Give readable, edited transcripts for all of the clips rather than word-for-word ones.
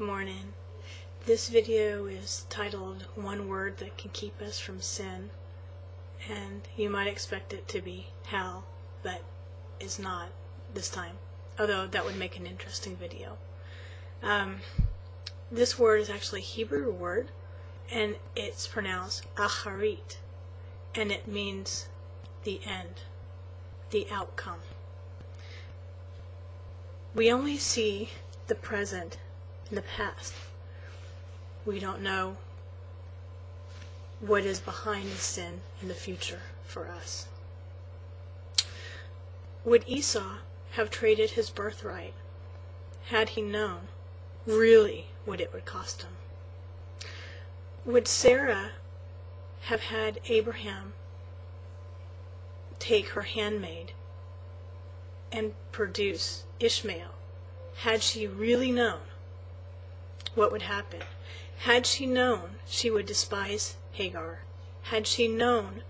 Morning. This video is titled One Word That Can Keep Us from Sin, and you might expect it to be hell, but it's not this time, although that would make an interesting video. This word is actually a Hebrew word, and it's pronounced acharit, and it means the end, the outcome. We only see the present and the past. We don't know what is behind the sin in the future for us. Would Esau have traded his birthright had he known really what it would cost him? Would Sarah have had Abraham take her handmaid and produce Ishmael had she really known what would happen? Had she known she would despise Hagar? Had she known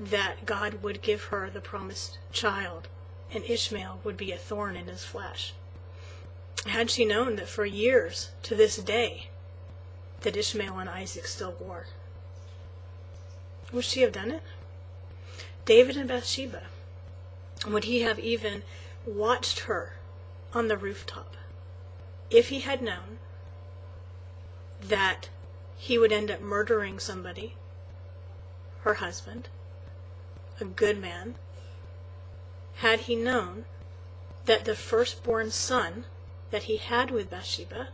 that God would give her the promised child and Ishmael would be a thorn in his flesh? Had she known that for years to this day that Ishmael and Isaac still war? Would she have done it? David and Bathsheba, would he have even watched her on the rooftop if he had known that he would end up murdering somebody, her husband, a good man? Had he known that the firstborn son that he had with Bathsheba,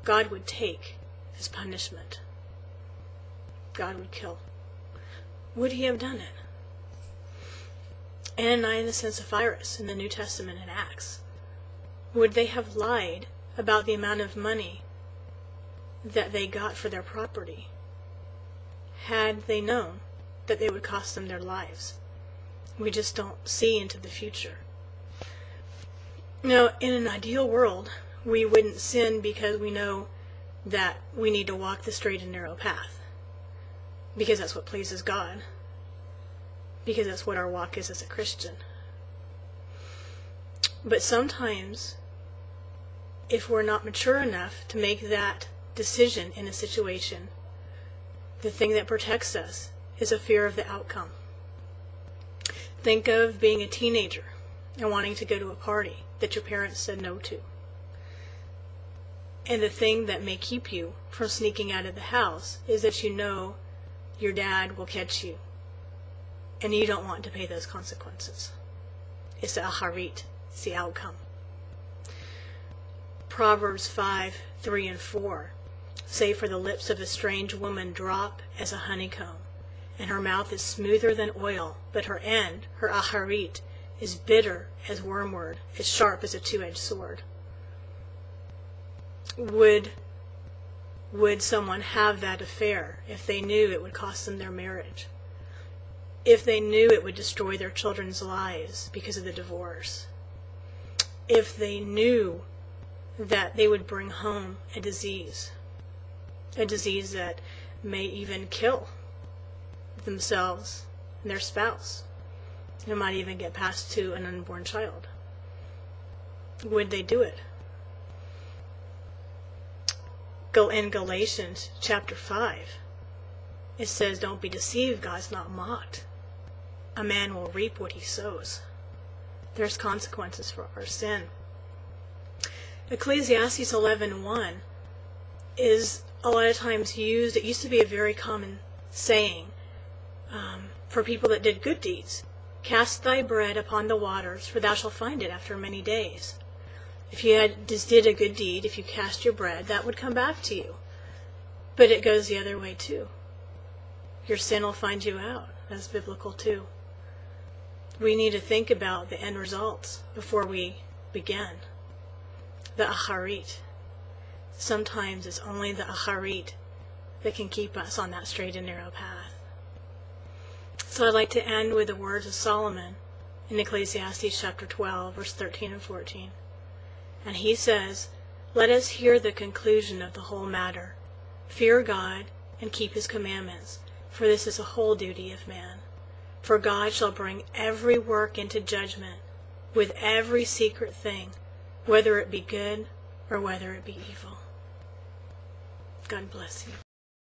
God would take as punishment? God would kill. Would he have done it? Ananias and Sapphira in the New Testament in Acts, would they have lied about the amount of money that they got for their property had they known that they would cost them their lives? We just don't see into the future. Now, in an ideal world, we wouldn't sin because we know that we need to walk the straight and narrow path, because that's what pleases God, because that's what our walk is as a Christian. But sometimes, if we're not mature enough to make that decision in a situation, the thing that protects us is a fear of the outcome. Think of being a teenager and wanting to go to a party that your parents said no to. And the thing that may keep you from sneaking out of the house is that you know your dad will catch you, and you don't want to pay those consequences. It's the acharit, it's the outcome. Proverbs 5:3 and 4 say, "For the lips of a strange woman drop as a honeycomb, and her mouth is smoother than oil, but her end, her acharit, is bitter as wormwood, as sharp as a two-edged sword." Would someone have that affair if they knew it would cost them their marriage? If they knew it would destroy their children's lives because of the divorce? If they knew that they would bring home a disease that may even kill themselves and their spouse, and it might even get passed to an unborn child? Would they do it? In Galatians chapter 5, it says, "Don't be deceived, God's not mocked. A man will reap what he sows." There's consequences for our sin. Ecclesiastes 11:1 is a lot of times used. It used to be a very common saying for people that did good deeds. "Cast thy bread upon the waters, for thou shalt find it after many days." If you just did a good deed, if you cast your bread, that would come back to you. But it goes the other way too. Your sin will find you out. That's biblical too. We need to think about the end results before we begin. The acharit. Sometimes it's only the acharit that can keep us on that straight and narrow path. So I'd like to end with the words of Solomon in Ecclesiastes chapter 12, verse 13 and 14. And he says, "Let us hear the conclusion of the whole matter. Fear God and keep his commandments, for this is the whole duty of man. For God shall bring every work into judgment with every secret thing, whether it be good or whether it be evil." God bless you.